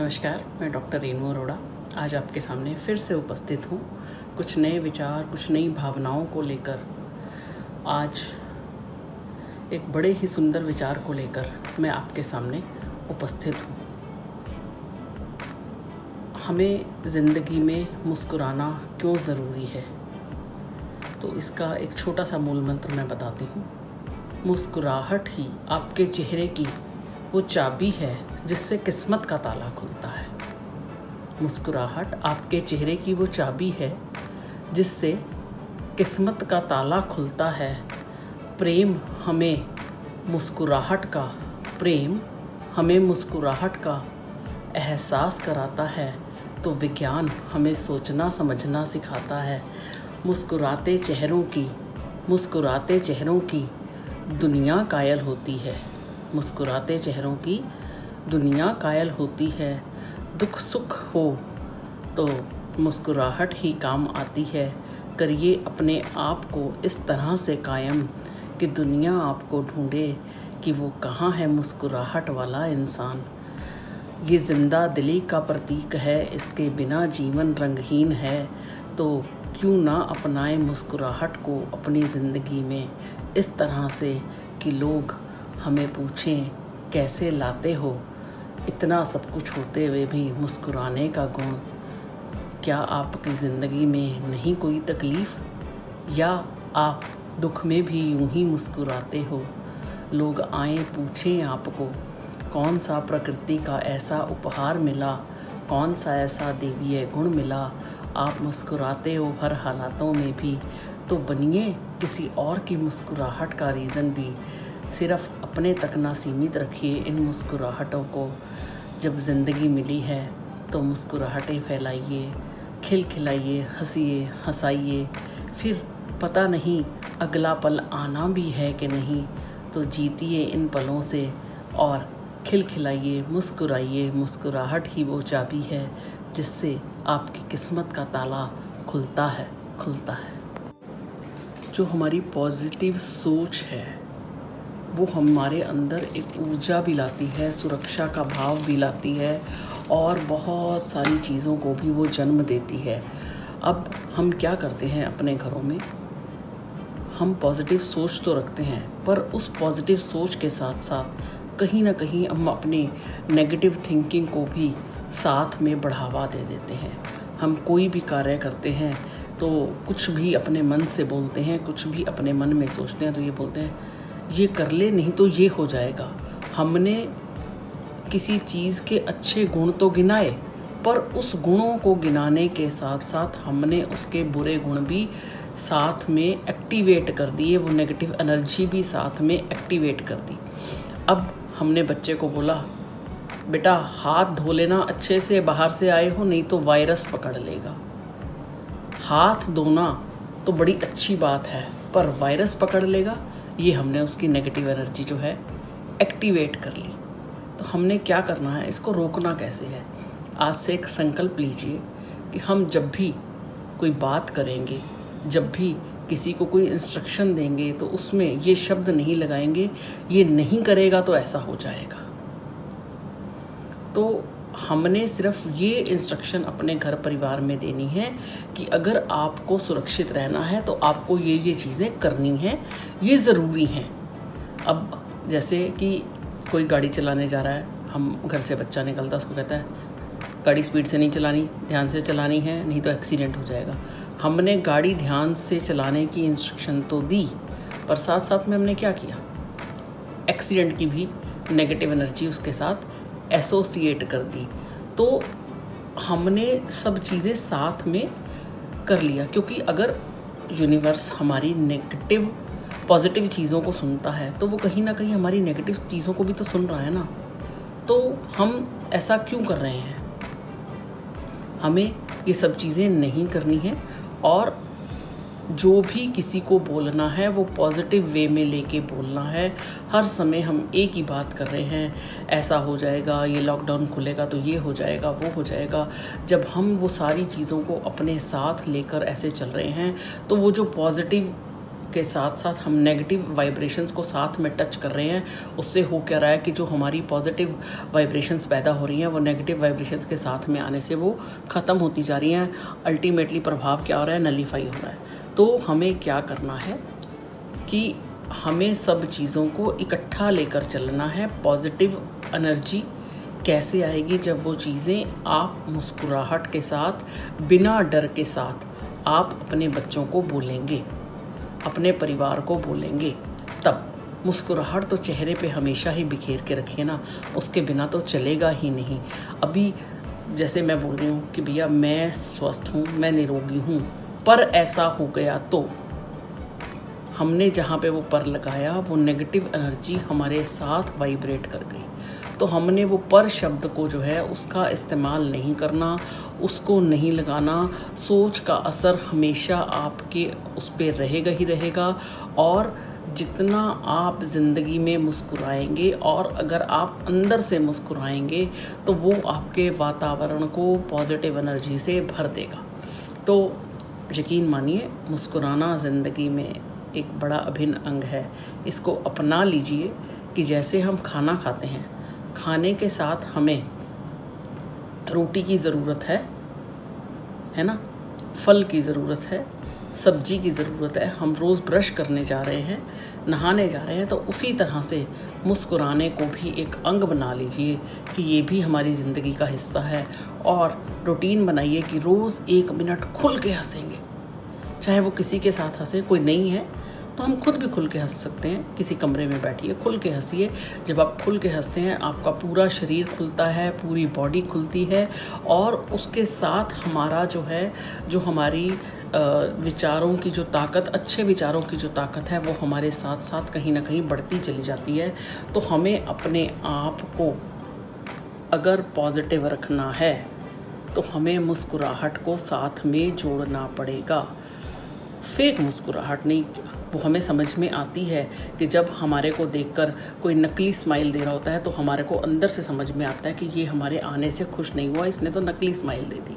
नमस्कार, मैं डॉक्टर रेनू अरोड़ा आज आपके सामने फिर से उपस्थित हूँ। कुछ नए विचार, कुछ नई भावनाओं को लेकर आज एक बड़े ही सुंदर विचार को लेकर मैं आपके सामने उपस्थित हूँ। हमें ज़िंदगी में मुस्कुराना क्यों ज़रूरी है, तो इसका एक छोटा सा मूल मंत्र मैं बताती हूँ। मुस्कुराहट ही आपके चेहरे की वो चाबी है जिससे किस्मत का ताला खुलता है। मुस्कुराहट आपके चेहरे की वो चाबी है जिससे किस्मत का ताला खुलता है। प्रेम हमें मुस्कुराहट का एहसास कराता है, तो विज्ञान हमें सोचना समझना सिखाता है। मुस्कुराते चेहरों की दुनिया कायल होती है। मुस्कुराते चेहरों की दुनिया कायल होती है। दुख सुख हो तो मुस्कुराहट ही काम आती है। करिए अपने आप को इस तरह से कायम कि दुनिया आपको ढूंढे कि वो कहाँ है मुस्कुराहट वाला इंसान। ये जिंदा दिली का प्रतीक है, इसके बिना जीवन रंगहीन है। तो क्यों ना अपनाए मुस्कुराहट को अपनी ज़िंदगी में इस तरह से कि लोग हमें पूछें कैसे लाते हो इतना सब कुछ होते हुए भी मुस्कुराने का गुण। क्या आपकी ज़िंदगी में नहीं कोई तकलीफ़, या आप दुख में भी यूं ही मुस्कुराते हो। लोग आए पूछें आपको कौन सा प्रकृति का ऐसा उपहार मिला, कौन सा ऐसा देवीय गुण मिला। आप मुस्कुराते हो हर हालातों में भी, तो बनिए किसी और की मुस्कुराहट का रीज़न भी। सिर्फ़ अपने तक ना सीमित रखिए इन मुस्कुराहटों को। जब ज़िंदगी मिली है तो मुस्कुराहटें फैलाइए, खिलखिलाइए, हंसिए, हंसाइए। फिर पता नहीं अगला पल आना भी है कि नहीं, तो जीतिए इन पलों से और खिलखिलाइए, मुस्कुराइए। मुस्कुराहट ही वो चाबी है जिससे आपकी किस्मत का ताला खुलता है। जो हमारी पॉजिटिव सोच है वो हमारे अंदर एक ऊर्जा भी लाती है, सुरक्षा का भाव भी लाती है और बहुत सारी चीज़ों को भी वो जन्म देती है। अब हम क्या करते हैं अपने घरों में, हम पॉजिटिव सोच तो रखते हैं, पर उस पॉजिटिव सोच के साथ साथ कहीं ना कहीं हम अपने नेगेटिव थिंकिंग को भी साथ में बढ़ावा दे देते हैं। हम कोई भी कार्य करते हैं तो कुछ भी अपने मन से बोलते हैं, कुछ भी अपने मन में सोचते हैं तो ये बोलते हैं ये कर ले, नहीं तो ये हो जाएगा। हमने किसी चीज़ के अच्छे गुण तो गिनाए, पर उस गुणों को गिनाने के साथ साथ हमने उसके बुरे गुण भी साथ में एक्टिवेट कर दिए, वो नेगेटिव एनर्जी भी साथ में एक्टिवेट कर दी। अब हमने बच्चे को बोला बेटा हाथ धो लेना अच्छे से, बाहर से आए हो, नहीं तो वायरस पकड़ लेगा। हाथ धोना तो बड़ी अच्छी बात है, पर वायरस पकड़ लेगा, ये हमने उसकी नेगेटिव एनर्जी जो है एक्टिवेट कर ली। तो हमने क्या करना है, इसको रोकना कैसे है। आज से एक संकल्प लीजिए कि हम जब भी कोई बात करेंगे, जब भी किसी को कोई इंस्ट्रक्शन देंगे, तो उसमें ये शब्द नहीं लगाएंगे ये नहीं करेगा तो ऐसा हो जाएगा। तो हमने सिर्फ ये इंस्ट्रक्शन अपने घर परिवार में देनी है कि अगर आपको सुरक्षित रहना है तो आपको ये चीज़ें करनी हैं, ये ज़रूरी हैं। अब जैसे कि कोई गाड़ी चलाने जा रहा है, हम घर से बच्चा निकलता है, उसको कहता है गाड़ी स्पीड से नहीं चलानी, ध्यान से चलानी है, नहीं तो एक्सीडेंट हो जाएगा। हमने गाड़ी ध्यान से चलाने की इंस्ट्रक्शन तो दी, पर साथ साथ में हमने क्या किया, एक्सीडेंट की भी नेगेटिव एनर्जी उसके साथ एसोसिएट कर दी। तो हमने सब चीज़ें साथ में कर लिया, क्योंकि अगर यूनिवर्स हमारी नेगेटिव पॉजिटिव चीज़ों को सुनता है तो वो कहीं ना कहीं हमारी नेगेटिव चीज़ों को भी तो सुन रहा है ना। तो हम ऐसा क्यों कर रहे हैं, हमें ये सब चीज़ें नहीं करनी है। और जो भी किसी को बोलना है वो पॉजिटिव वे में लेके बोलना है। हर समय हम एक ही बात कर रहे हैं, ऐसा हो जाएगा, ये लॉकडाउन खुलेगा तो ये हो जाएगा, वो हो जाएगा। जब हम वो सारी चीज़ों को अपने साथ लेकर ऐसे चल रहे हैं तो वो जो पॉजिटिव के साथ साथ हम नेगेटिव वाइब्रेशंस को साथ में टच कर रहे हैं, उससे हो क्या रहा है कि जो हमारी पॉजिटिव वाइब्रेशंस पैदा हो रही हैं वो नेगेटिव वाइब्रेशंस के साथ में आने से वो ख़त्म होती जा रही हैं। अल्टीमेटली प्रभाव क्या हो रहा है, नलीफाई हो रहा है। तो हमें क्या करना है कि हमें सब चीज़ों को इकट्ठा लेकर चलना है। पॉजिटिव एनर्जी कैसे आएगी, जब वो चीज़ें आप मुस्कुराहट के साथ, बिना डर के साथ आप अपने बच्चों को बोलेंगे, अपने परिवार को बोलेंगे, तब। मुस्कुराहट तो चेहरे पे हमेशा ही बिखेर के रखिए ना, उसके बिना तो चलेगा ही नहीं। अभी जैसे मैं बोल रही हूँ कि भैया मैं स्वस्थ हूँ, मैं निरोगी हूँ, पर ऐसा हो गया तो हमने जहाँ पे वो पर लगाया वो नेगेटिव एनर्जी हमारे साथ वाइब्रेट कर गई। तो हमने वो पर शब्द को जो है उसका इस्तेमाल नहीं करना, उसको नहीं लगाना। सोच का असर हमेशा आपके उस पर रहेगा ही रहेगा। और जितना आप ज़िंदगी में मुस्कुराएंगे और अगर आप अंदर से मुस्कुराएंगे तो वो आपके वातावरण को पॉजिटिव एनर्जी से भर देगा। तो यकीन मानिए, मुस्कुराना ज़िंदगी में एक बड़ा अभिन्न अंग है। इसको अपना लीजिए कि जैसे हम खाना खाते हैं, खाने के साथ हमें रोटी की ज़रूरत है ना, फल की ज़रूरत है, सब्जी की ज़रूरत है। हम रोज़ ब्रश करने जा रहे हैं, नहाने जा रहे हैं, तो उसी तरह से मुस्कुराने को भी एक अंग बना लीजिए कि ये भी हमारी ज़िंदगी का हिस्सा है। और रूटीन बनाइए कि रोज़ 1 मिनट खुल के हंसेंगे, चाहे वो किसी के साथ हंसे, कोई नहीं है तो हम खुद भी खुल के हंस सकते हैं। किसी कमरे में बैठिए, खुल के हंसिए। जब आप खुल के हंसते हैं आपका पूरा शरीर खुलता है, पूरी बॉडी खुलती है, और उसके साथ हमारा जो है, जो हमारी विचारों की जो ताकत, अच्छे विचारों की जो ताकत है, वो हमारे साथ साथ कहीं ना कहीं बढ़ती चली जाती है। तो हमें अपने आप को अगर पॉजिटिव रखना है तो हमें मुस्कुराहट को साथ में जोड़ना पड़ेगा। फेक मुस्कुराहट नहीं। वो हमें समझ में आती है कि जब हमारे को देखकर कोई नकली स्माइल दे रहा होता है तो हमारे को अंदर से समझ में आता है कि ये हमारे आने से खुश नहीं हुआ, इसने तो नकली स्माइल दे दी।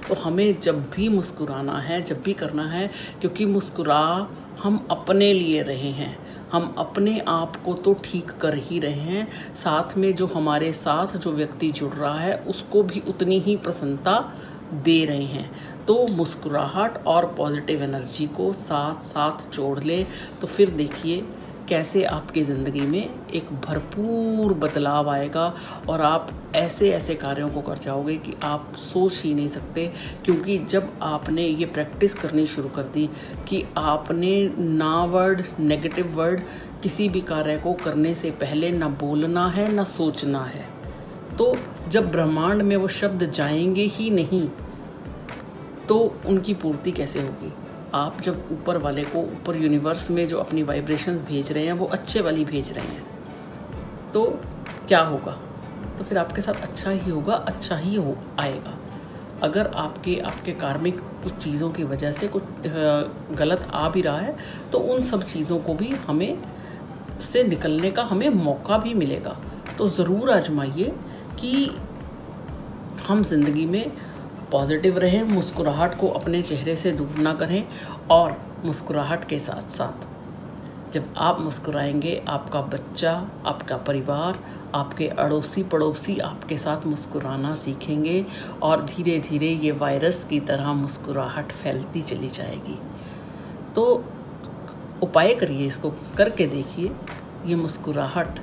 तो हमें जब भी मुस्कुराना है, जब भी करना है, क्योंकि मुस्कुरा हम अपने लिए रहे हैं, हम अपने आप को तो ठीक कर ही रहे हैं, साथ में जो हमारे साथ जो व्यक्ति जुड़ रहा है उसको भी उतनी ही प्रसन्नता दे रहे हैं। तो मुस्कुराहट और पॉजिटिव एनर्जी को साथ साथ जोड़ ले तो फिर देखिए कैसे आपकी ज़िंदगी में एक भरपूर बदलाव आएगा और आप ऐसे ऐसे कार्यों को कर जाओगे कि आप सोच ही नहीं सकते। क्योंकि जब आपने ये प्रैक्टिस करनी शुरू कर दी कि आपने ना वर्ड, नेगेटिव वर्ड किसी भी कार्य को करने से पहले ना बोलना है ना सोचना है, तो जब ब्रह्मांड में वो शब्द जाएंगे ही नहीं तो उनकी पूर्ति कैसे होगी। आप जब ऊपर वाले को, ऊपर यूनिवर्स में जो अपनी वाइब्रेशंस भेज रहे हैं वो अच्छे वाली भेज रहे हैं, तो क्या होगा, तो फिर आपके साथ अच्छा ही होगा, अच्छा ही हो आएगा। अगर आपके कार्मिक कुछ चीज़ों की वजह से कुछ गलत आ भी रहा है तो उन सब चीज़ों को भी हमें से निकलने का हमें मौका भी मिलेगा। तो ज़रूर आजमाइए कि हम जिंदगी में पॉजिटिव रहें, मुस्कुराहट को अपने चेहरे से दूर ना करें। और मुस्कुराहट के साथ साथ जब आप मुस्कुराएंगे, आपका बच्चा, आपका परिवार, आपके अड़ोसी पड़ोसी आपके साथ मुस्कुराना सीखेंगे और धीरे धीरे ये वायरस की तरह मुस्कुराहट फैलती चली जाएगी। तो उपाय करिए, इसको करके देखिए। ये मुस्कुराहट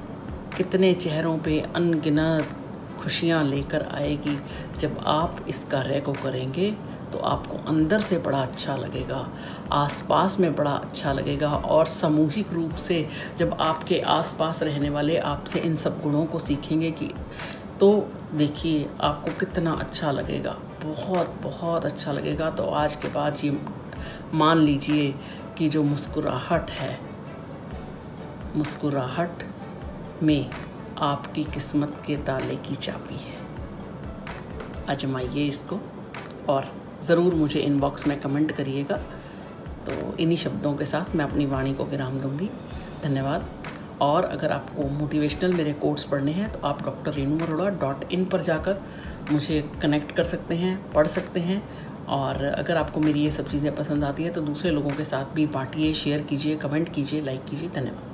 कितने चेहरों पे अनगिनत खुशियाँ लेकर आएगी। जब आप इस कार्य को करेंगे तो आपको अंदर से बड़ा अच्छा लगेगा, आसपास में बड़ा अच्छा लगेगा, और सामूहिक रूप से जब आपके आसपास रहने वाले आपसे इन सब गुणों को सीखेंगे कि तो देखिए आपको कितना अच्छा लगेगा, बहुत बहुत अच्छा लगेगा। तो आज के बाद ये मान लीजिए कि जो मुस्कुराहट है, मुस्कुराहट में आपकी किस्मत के ताले की चाबी है। आजमाइए इसको और ज़रूर मुझे इनबॉक्स में कमेंट करिएगा। तो इन्हीं शब्दों के साथ मैं अपनी वाणी को विराम दूंगी। धन्यवाद। और अगर आपको मोटिवेशनल मेरे कोर्स पढ़ने हैं तो आप drrenuarora.in पर जाकर मुझे कनेक्ट कर सकते हैं, पढ़ सकते हैं और अगर आपको मेरी ये सब चीज़ें पसंद आती हैं तो दूसरे लोगों के साथ भी बांटिए, शेयर कीजिए, कमेंट कीजिए, लाइक कीजिए। धन्यवाद।